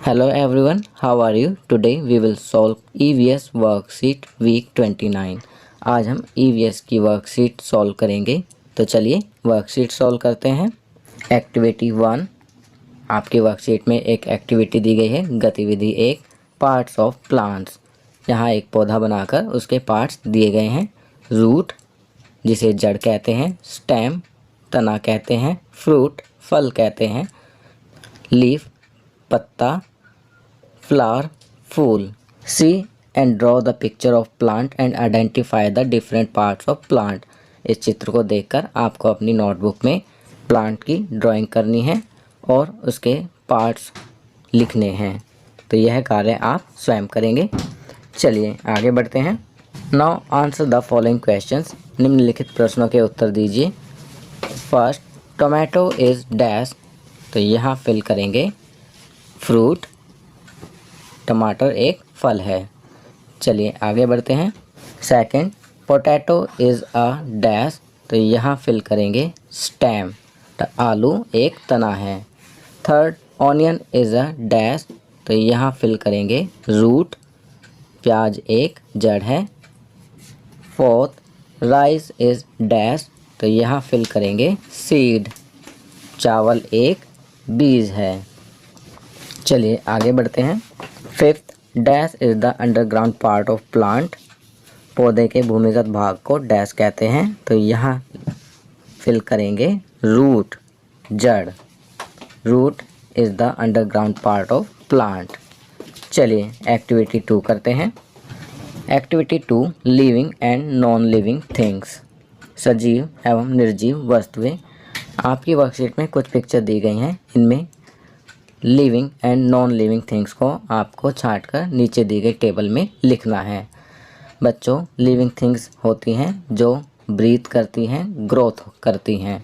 Hello everyone, how are you? Today we will solve EVS worksheet week 29। आज हम EVS की worksheet solve करेंगे। तो चलिए वर्कशीट सॉल्व करते हैं। एक्टिविटी 1, आपकी वर्कशीट में एक एक्टिविटी दी गई है। गतिविधि 1, पार्ट्स ऑफ प्लांट्स। यहाँ एक पौधा बनाकर उसके पार्ट्स दिए गए हैं। रूट, जिसे जड़ कहते हैं, स्टेम, तना कहते हैं, फ्रूट, फल कहते हैं, लीफ, पत्ता, फ्लावर, फूल। See and draw the picture of plant and identify the different parts of plant। इस चित्र को देखकर आपको अपनी नोटबुक में प्लांट की ड्राइंग करनी है और उसके पार्ट्स लिखने हैं। तो यह कार्य आप स्वयं करेंगे। चलिए आगे बढ़ते हैं। Now answer the following questions. निम्नलिखित प्रश्नों के उत्तर दीजिए। First, tomato is dash. तो यहाँ फिल करेंगे फ्रूट। टमाटर एक फल है। चलिए आगे बढ़ते हैं। Second, potato is a dash. तो यहाँ फिल करेंगे स्टेम। आलू एक तना है। Third, onion is a dash. तो यहाँ फिल करेंगे रूट। प्याज एक जड़ है। Fourth, rice is dash. तो यहाँ फिल करेंगे सीड। चावल एक बीज है। चलिए आगे बढ़ते हैं। Fifth, dash is the underground part of plant. पौधे के भूमिगत भाग को डैश कहते हैं। तो यहाँ फिल करेंगे रूट, जड़। Root is the underground part of plant. चलिए एक्टिविटी 2 करते हैं। Activity 2, living and non living things. सजीव एवं निर्जीव वस्तुएं। आपकी वर्कशीट में कुछ पिक्चर दी गई हैं। इनमें living and non living things को आपको छांट कर नीचे दी गई टेबल में लिखना है। बच्चों, लिविंग थिंग्स होती हैं जो ब्रीथ करती हैं, ग्रोथ करती हैं,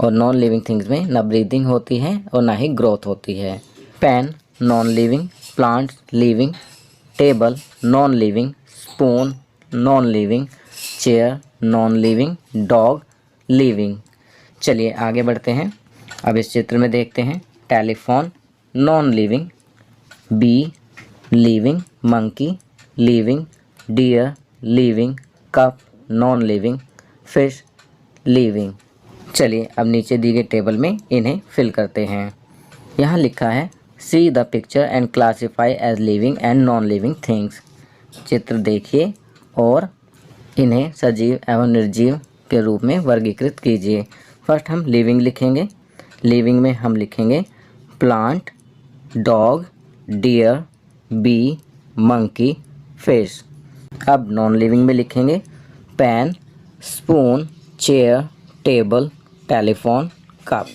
और नॉन लिविंग थिंग्स में ना ब्रीदिंग होती है और ना ही ग्रोथ होती है। Pen non living, plants living, table non living, spoon non living, chair non living, dog living. चलिए आगे बढ़ते हैं। अब इस चित्र में देखते हैं। Telephone non living, bee living, monkey living, deer living, cup non living, fish living. चलिए अब नीचे दी गई टेबल में इन्हें फिल करते हैं। यहाँ लिखा है see the picture and classify as living and non living things. चित्र देखिए और इन्हें सजीव एवं निर्जीव के रूप में वर्गीकृत कीजिए। फर्स्ट हम लिविंग लिखेंगे। लिविंग में हम लिखेंगे plant, dog, deer, bee, monkey, fish. अब नॉन लिविंग में लिखेंगे pen, spoon, chair, table, telephone, cup.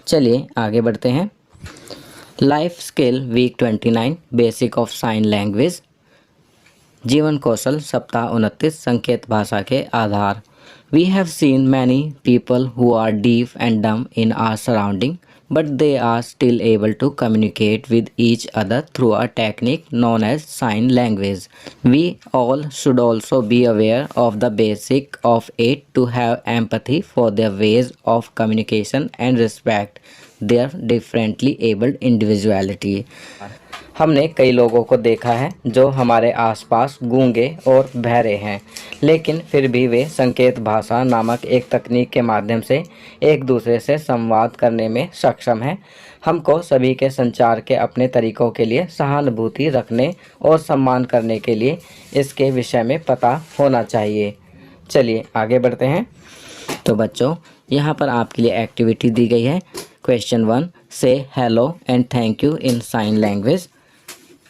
चलिए आगे बढ़ते हैं। Life skill week 29, basic of sign language. जीवन कौशल सप्ताह 29, संकेत भाषा के आधार। We have seen many people who are deaf and dumb in our surrounding, but they are still able to communicate with each other through a technique known as sign language. We all should also be aware of the basic of it to have empathy for their ways of communication and respect their differently abled individuality. हमने कई लोगों को देखा है जो हमारे आसपास गूंगे और बहरे हैं, लेकिन फिर भी वे संकेत भाषा नामक एक तकनीक के माध्यम से एक दूसरे से संवाद करने में सक्षम हैं। हमको सभी के संचार के अपने तरीकों के लिए सहानुभूति रखने और सम्मान करने के लिए इसके विषय में पता होना चाहिए। चलिए आगे बढ़ते हैं। तो बच्चों, यहाँ पर आपके लिए एक्टिविटी दी गई है। Question 1, say hello and thank you in sign language.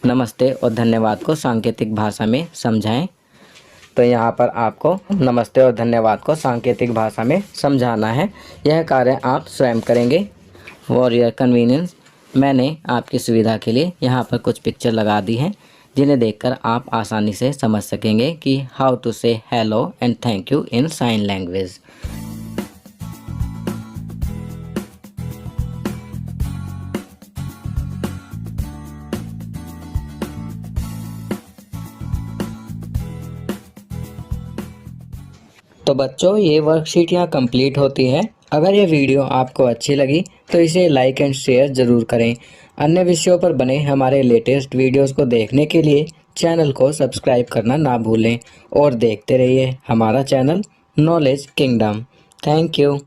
नमस्ते और धन्यवाद को सांकेतिक भाषा में समझाएं। तो यहाँ पर आपको नमस्ते और धन्यवाद को सांकेतिक भाषा में समझाना है। यह कार्य आप स्वयं करेंगे फॉर योर कन्वीनियंस। मैंने आपकी सुविधा के लिए यहाँ पर कुछ पिक्चर लगा दी हैं, जिन्हें देखकर आप आसानी से समझ सकेंगे कि how to say hello and thank you in sign language. तो बच्चों, ये वर्कशीट यहाँ कंप्लीट होती है। अगर ये वीडियो आपको अच्छी लगी तो इसे लाइक एंड शेयर ज़रूर करें। अन्य विषयों पर बने हमारे लेटेस्ट वीडियोस को देखने के लिए चैनल को सब्सक्राइब करना ना भूलें और देखते रहिए हमारा channel knowledge kingdom. Thank you.